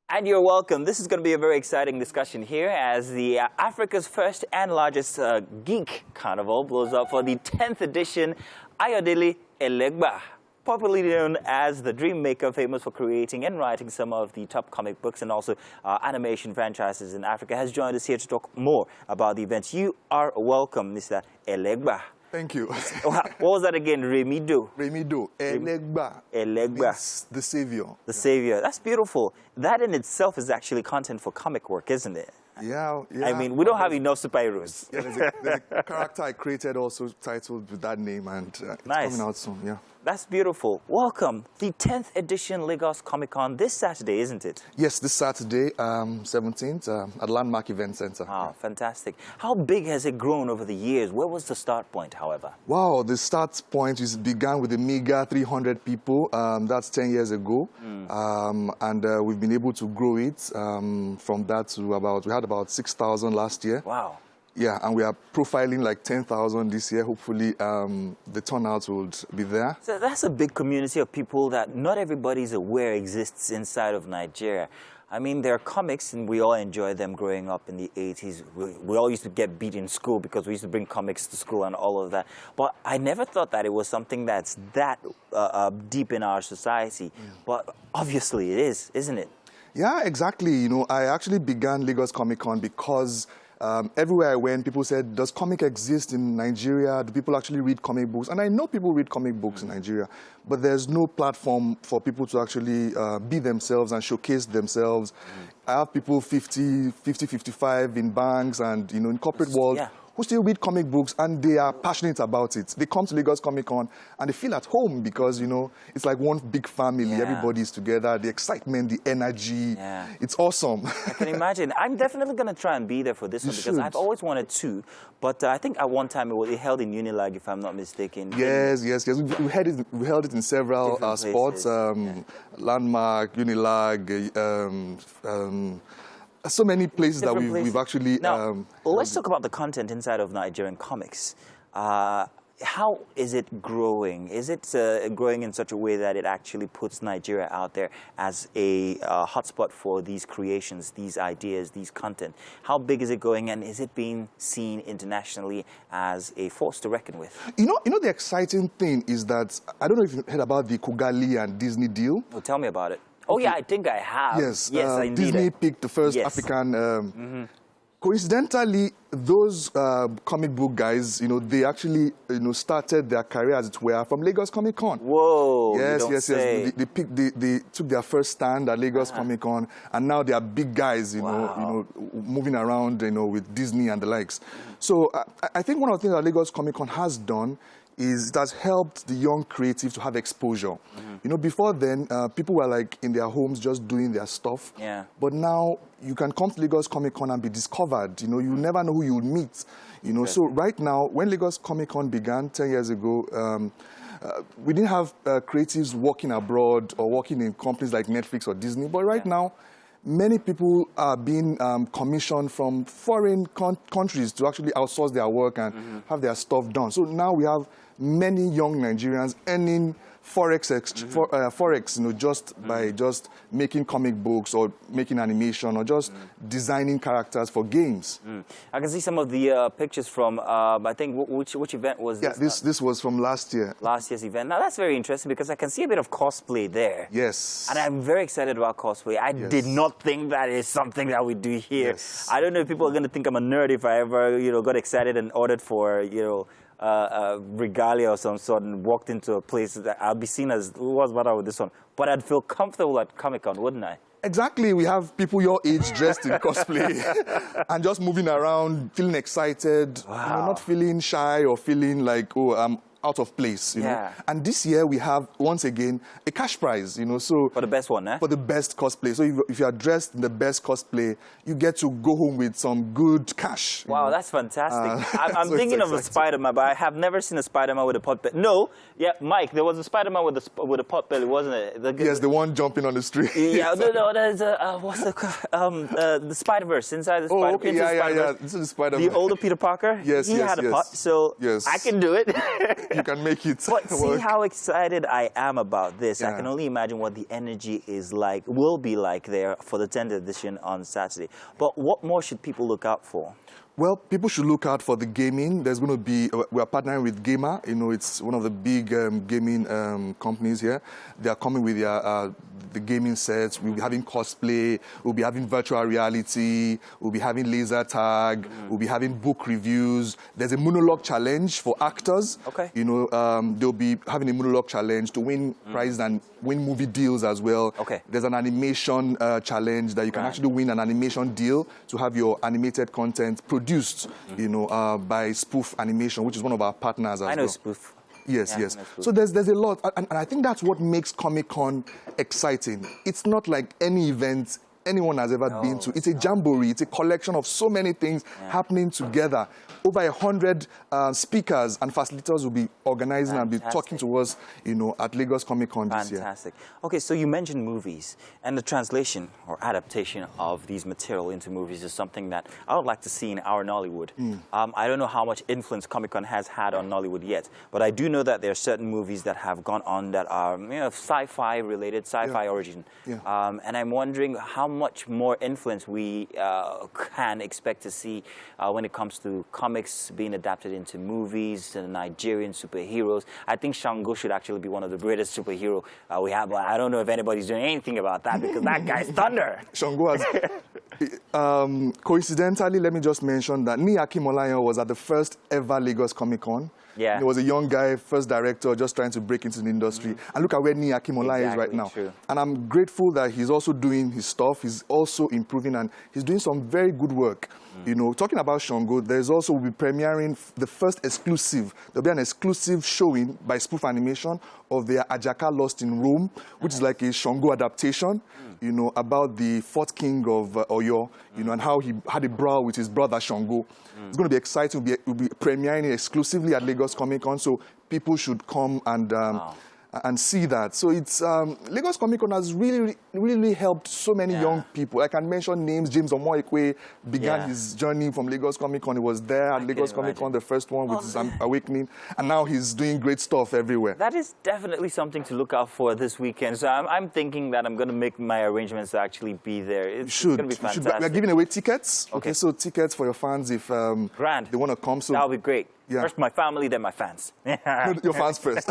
And you're welcome. This is going to be a very exciting discussion here as the Africa's first and largest geek carnival blows up for the 10th edition Ayodele Elegba, popularly known as the Dream Maker, famous for creating and writing some of the top comic books and also animation franchises in Africa, has joined us here to talk more about the event. You are welcome, Mr. Elegba. Thank you. What was that again? Remido. Elegba. Elegba. It's the savior. The savior. That's beautiful. That in itself is actually content for comic work, isn't it? Yeah. I mean, we don't have enough superheroes. Yeah, there's a character I created also titled with that name, and it's coming out soon. Yeah. That's beautiful. Welcome. The 10th edition Lagos Comic Con this Saturday, isn't it? Yes, this Saturday, 17th, at Landmark Event Center. Ah, fantastic. How big has it grown over the years? Where was the start point, however? Wow, the start point began with a meager 300 people. That's 10 years ago. And we've been able to grow it from that to we had about 6,000 last year. Wow. Yeah, and we are profiling like 10,000 this year. Hopefully, the turnout will be there. So that's a big community of people that not everybody's aware exists inside of Nigeria. I mean, there are comics, and we all enjoyed them growing up in the 80s. We all used to get beat in school because we used to bring comics to school and all of that. But I never thought that it was something that's that deep in our society. But obviously it is, isn't it? Yeah, exactly. You know, I actually began Lagos Comic Con because everywhere I went, people said, does comic exist in Nigeria? Do people actually read comic books? And I know people read comic books in Nigeria, but there's no platform for people to actually be themselves and showcase themselves. I have people 50, 55 in banks and, you know, in corporate world who still read comic books, and they are passionate about it. They come to Lagos Comic Con and they feel at home because, you know, it's like one big family. Everybody's together. The excitement, the energy, it's awesome. I can imagine. I'm definitely going to try and be there for this one because I've always wanted to. But I think at one time it held in Unilag, if I'm not mistaken. Yes. We held it in several spots. Landmark, Unilag, so many places that we've actually... Now, let's talk about the content inside of Nigerian comics. How is it growing? Is it growing in such a way that it actually puts Nigeria out there as a hotspot for these creations, these ideas, these content? How big is it going, and is it being seen internationally as a force to reckon with? You know the exciting thing is that, I don't know if you've heard about the Kugali and Disney deal. Oh, tell me about it. Oh, yeah, I think I have. Yes, indeed. Disney picked the first African... Coincidentally, those comic book guys, you know, they actually, you know, started their career, as it were, from Lagos Comic Con. Whoa! Yes. They took their first stand at Lagos Comic Con, and now they are big guys, you know, moving around, you know, with Disney and the likes. So I think one of the things that Lagos Comic Con has done is it has helped the young creatives to have exposure. You know, before then, people were like in their homes just doing their stuff. But now you can come to Lagos Comic Con and be discovered. You know, you never know who you'll meet. You know, so right now, when Lagos Comic Con began 10 years ago, we didn't have creatives working abroad or working in companies like Netflix or Disney. But right now, many people are being commissioned from foreign countries to actually outsource their work and have their stuff done. So now we have many young Nigerians earning forex, you know, just by just making comic books or making animation or just designing characters for games. I can see some of the pictures from, I think, which event was this? Yeah, this was from last year. Last year's event. Now, that's very interesting because I can see a bit of cosplay there. Yes. And I'm very excited about cosplay. I did not think that is something that we do here. Yes. I don't know if people are going to think I'm a nerd if I ever, you know, got excited and ordered for, you know, regalia or some sort and walked into a place that I'll be seen as, what's the matter with this one? But I'd feel comfortable at Comic-Con, wouldn't I? Exactly. We have people your age dressed in cosplay and just moving around, feeling excited, you know, not feeling shy or feeling like, oh, I'm out of place, you know. And this year we have, once again, a cash prize, you know. So for the best one, eh? For the best cosplay. So if you are dressed in the best cosplay, you get to go home with some good cash. Wow, that's fantastic. I'm so thinking of a Spider-Man, but I have never seen a Spider-Man with a pot belly. No, Mike, there was a Spider-Man with a pot belly, wasn't it? Yes, the one jumping on the street. Yeah, no, there's what's the Spider-Verse, inside the Spider-Verse. Oh, okay, yeah. This is the Spider-Man. The older Peter Parker. Yes, he had a pot, so I can do it. you can make it But see work. how excited I am about this. I Yeah. can only imagine what the energy is like, will be like there for the 10th edition on Saturday. But what more should people look out for? Well, people should look out for the gaming. There's going to be, we're partnering with Gamer. You know, it's one of the big gaming companies here. They are coming with their, the gaming sets. We'll be having cosplay. We'll be having virtual reality. We'll be having laser tag. We'll be having book reviews. There's a monologue challenge for actors. Okay. You know, they'll be having a monologue challenge to win prizes and win movie deals as well. Okay. There's an animation challenge that you can actually win an animation deal to have your animated content produced, you know, by Spoof Animation, which is one of our partners as well. I know Spoof. Yes, Yeah, yes. I know Spoof. So there's a lot, and I think that's what makes Comic-Con exciting. It's not like any event anyone has ever been to. It's a jamboree. It's a collection of so many things happening together. Over 100 speakers and facilitators will be organizing and be talking to us, you know, at Lagos Comic-Con this year. Fantastic. Okay, so you mentioned movies, and the translation or adaptation of these material into movies is something that I would like to see in our Nollywood. I don't know how much influence Comic-Con has had on Nollywood yet, but I do know that there are certain movies that have gone on that are, you know, sci-fi related, sci-fi origin. And I'm wondering how much more influence we can expect to see when it comes to comics being adapted into movies and Nigerian superheroes. I think Shango should actually be one of the greatest superhero we have, but I don't know if anybody's doing anything about that because that guy's thunder. Shango has... coincidentally, let me just mention that Ni Akimolayan was at the first ever Lagos Comic-Con. Yeah. He was a young guy, first director, just trying to break into the industry. And look at where Ni Akimolayan is right now. True. And I'm grateful that he's also doing his stuff. He's also improving, and he's doing some very good work. You know, talking about Shango, there's also, we'll be premiering the first exclusive. There'll be an exclusive showing by Spoof Animation of their Ajaka Lost in Rome, which is like a Shango adaptation, you know, about the fourth king of Oyo, you know, and how he had a brawl with his brother Shango. It's going to be exciting. We'll be premiering it exclusively at Lagos Comic-Con, so people should come and see that. So it's Lagos Comic-Con has really helped so many young people. I can mention names. James Omoikwe began his journey from Lagos Comic-Con. He was there at Lagos Comic-Con, the first one with his Awakening, and now he's doing great stuff everywhere. That is definitely something to look out for this weekend. So I'm thinking that I'm going to make my arrangements to actually be there. It's going to be fantastic. We're giving away tickets. Okay, so tickets for your fans if they want to come. So that'll be great. Yeah. First my family, then my fans. Your fans first.